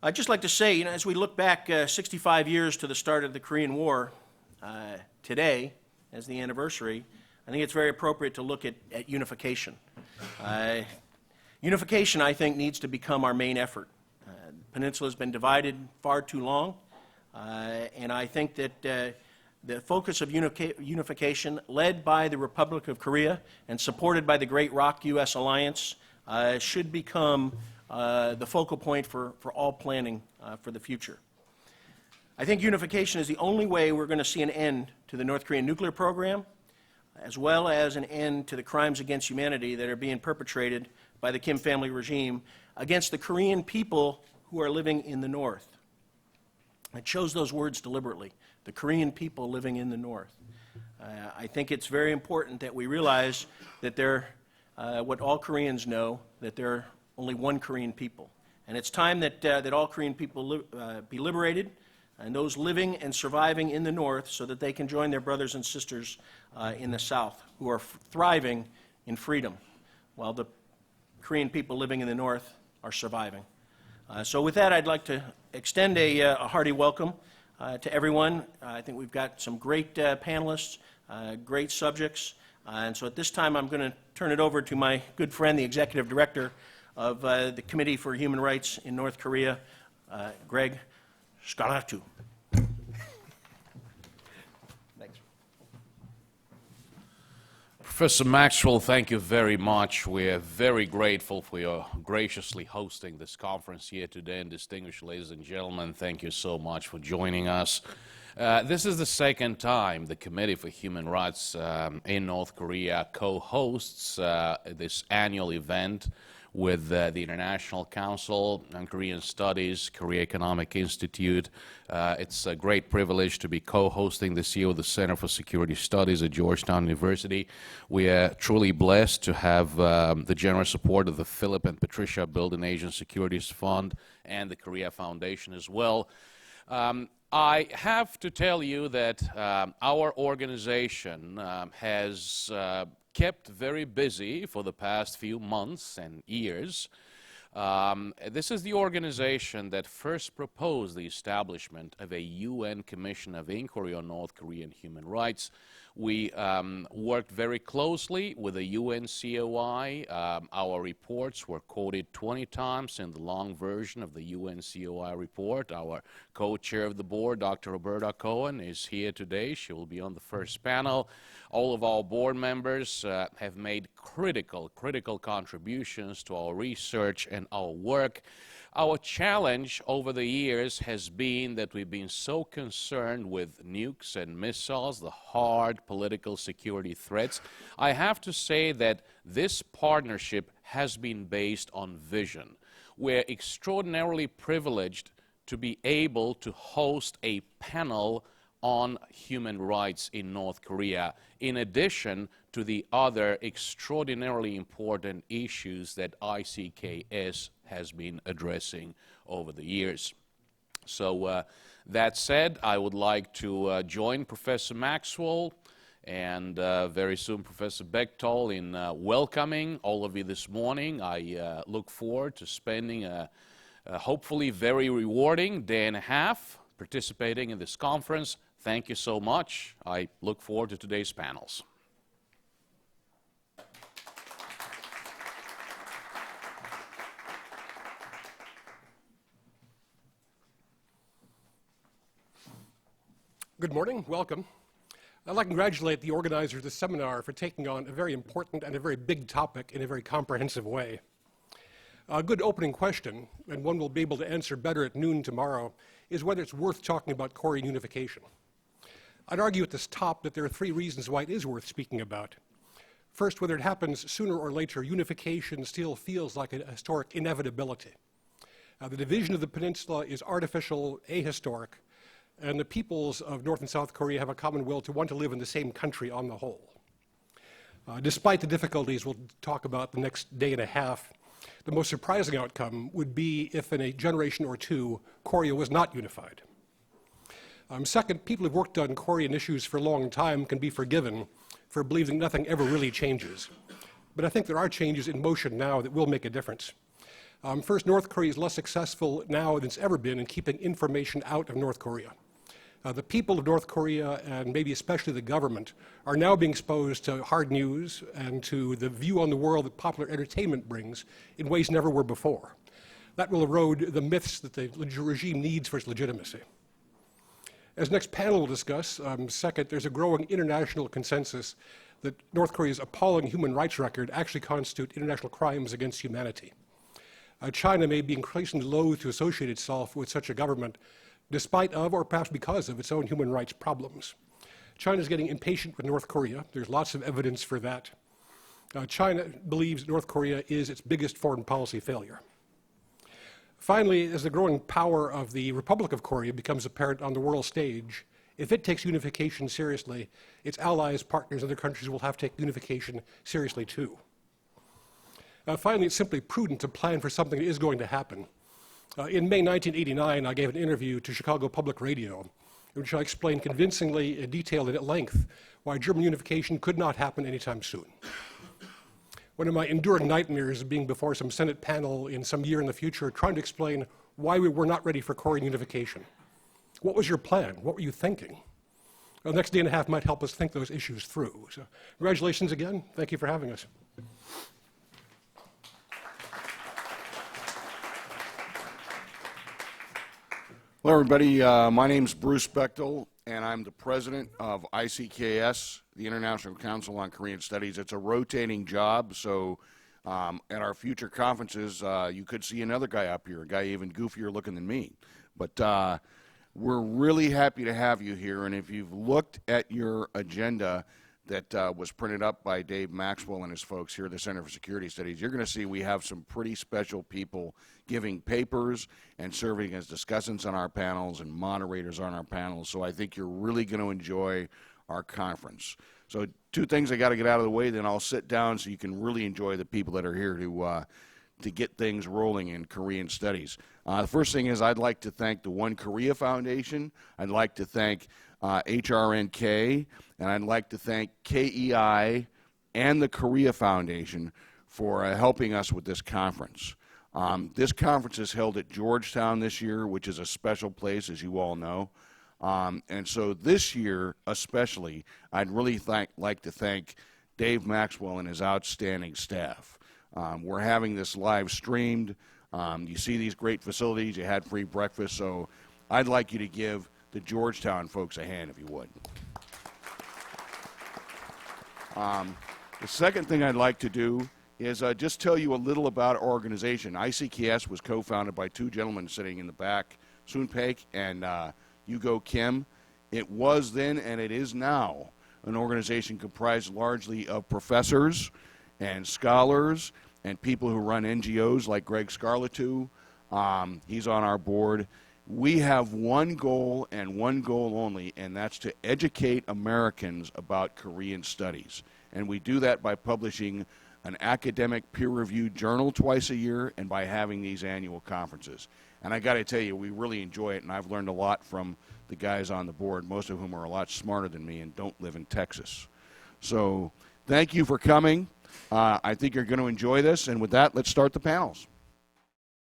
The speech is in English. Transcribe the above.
I'd just like to say, as we look back 65 years to the start of the Korean War, today, as the anniversary, I think it's very appropriate to look at unification. Unification, I think, needs to become our main effort. The Peninsula has been divided far too long, and I think that the focus of unification, led by the Republic of Korea and supported by the Great Rock-U.S. Alliance, should become the focal point for all planning for the future. I think unification is the only way we're going to see an end to the North Korean nuclear program, as well as an end to the crimes against humanity that are being perpetrated by the Kim family regime against the Korean people who are living in the North. I chose those words deliberately, the Korean people living in the North. I think it's very important that we realize that what all Koreans know, that they're only one Korean people. And it's time that all Korean people be liberated, and those living and surviving in the North, so that they can join their brothers and sisters in the South who are thriving in freedom, while the Korean people living in the North are surviving. So with that, I'd like to extend a hearty welcome to everyone. I think we've got some great panelists, great subjects, and so at this time I'm going to turn it over to my good friend, the Executive Director of the Committee for Human Rights in North Korea, Greg Skaratu. Thanks. Professor Maxwell, thank you very much. We are very grateful for your graciously hosting this conference here today. And distinguished ladies and gentlemen, thank you so much for joining us. This is the second time the Committee for Human Rights in North Korea co-hosts this annual event with the International Council on Korean Studies, Korea Economic Institute. It's a great privilege to be co-hosting this year with the Center for Security Studies at Georgetown University. We are truly blessed to have the generous support of the Philip and Patricia Build Asian Securities Fund and the Korea Foundation as well. I have to tell you that our organization has kept very busy for the past few months and years. This is the organization that first proposed the establishment of a UN Commission of Inquiry on North Korean human rights. We worked very closely with the UN COI. Our reports were quoted 20 times in the long version of the UN COI report. Our co-chair of the board, Dr. Roberta Cohen, is here today. She will be on the first panel. All of our board members have made critical contributions to our research and our work. Our challenge over the years has been that we've been so concerned with nukes and missiles, the hard political security threats. I have to say that this partnership has been based on vision. We're extraordinarily privileged to be able to host a panel on human rights in North Korea, in addition to the other extraordinarily important issues that ICKS has been addressing over the years. So that said, I would like to join Professor Maxwell and very soon Professor Bechtold in welcoming all of you this morning. I look forward to spending a hopefully very rewarding day and a half participating in this conference. Thank you so much. I look forward to today's panels. Good morning. Welcome. I'd like to congratulate the organizers of this seminar for taking on a very important and a very big topic in a very comprehensive way. A good opening question, and one we'll be able to answer better at noon tomorrow, is whether it's worth talking about Korean unification. I'd argue at this top that there are three reasons why it is worth speaking about. First, whether it happens sooner or later, unification still feels like a historic inevitability. The division of the peninsula is artificial, ahistoric, and the peoples of North and South Korea have a common will to want to live in the same country on the whole. Despite the difficulties we'll talk about the next day and a half, the most surprising outcome would be if in a generation or two, Korea was not unified. Second, people who've worked on Korean issues for a long time can be forgiven for believing nothing ever really changes. But I think there are changes in motion now that will make a difference. First, North Korea is less successful now than it's ever been in keeping information out of North Korea. The people of North Korea, and maybe especially the government, are now being exposed to hard news and to the view on the world that popular entertainment brings in ways never were before. That will erode the myths that the regime needs for its legitimacy. As next panel will discuss, second, there's a growing international consensus that North Korea's appalling human rights record actually constitute international crimes against humanity. China may be increasingly loath to associate itself with such a government despite of, or perhaps because of, its own human rights problems. China is getting impatient with North Korea. There's lots of evidence for that. China believes North Korea is its biggest foreign policy failure. Finally, as the growing power of the Republic of Korea becomes apparent on the world stage, if it takes unification seriously, its allies, partners, and other countries will have to take unification seriously too. Finally, it's simply prudent to plan for something that is going to happen. In May 1989, I gave an interview to Chicago Public Radio, in which I explained convincingly, detailed and at length, why German unification could not happen anytime soon. One of my enduring nightmares is being before some Senate panel in some year in the future trying to explain why we were not ready for Korean unification. What was your plan? What were you thinking? Well, the next day and a half might help us think those issues through. So, congratulations again. Thank you for having us. Hello, everybody. My name is Bruce Bechtel, and I'm the president of ICKS, the International Council on Korean Studies. It's a rotating job, so at our future conferences, you could see another guy up here, a guy even goofier looking than me. But we're really happy to have you here, and if you've looked at your agenda that was printed up by Dave Maxwell and his folks here at the Center for Security Studies, you're going to see we have some pretty special people giving papers and serving as discussants on our panels and moderators on our panels. So I think you're really going to enjoy our conference. So two things I got to get out of the way, then I'll sit down so you can really enjoy the people that are here to get things rolling in Korean studies. The first thing is I'd like to thank the One Korea Foundation. I'd like to thank HRNK, and I'd like to thank KEI and the Korea Foundation for helping us with this conference. This conference is held at Georgetown this year, which is a special place, as you all know. And so this year, especially, I'd really like to thank Dave Maxwell and his outstanding staff. We're having this live streamed. You see these great facilities. You had free breakfast. So I'd like you to give the Georgetown folks a hand, if you would. The second thing I'd like to do is just tell you a little about our organization. ICKS was co-founded by two gentlemen sitting in the back, Soon Paik and Hugo Kim. It was then, and it is now, an organization comprised largely of professors and scholars and people who run NGOs like Greg Scarletou. He's on our board. We have one goal and one goal only, and that's to educate Americans about Korean studies. And we do that by publishing an academic peer-reviewed journal twice a year and by having these annual conferences. And I got to tell you, we really enjoy it, and I've learned a lot from the guys on the board, most of whom are a lot smarter than me and don't live in Texas. So thank you for coming. I think you're going to enjoy this, and with that, let's start the panels.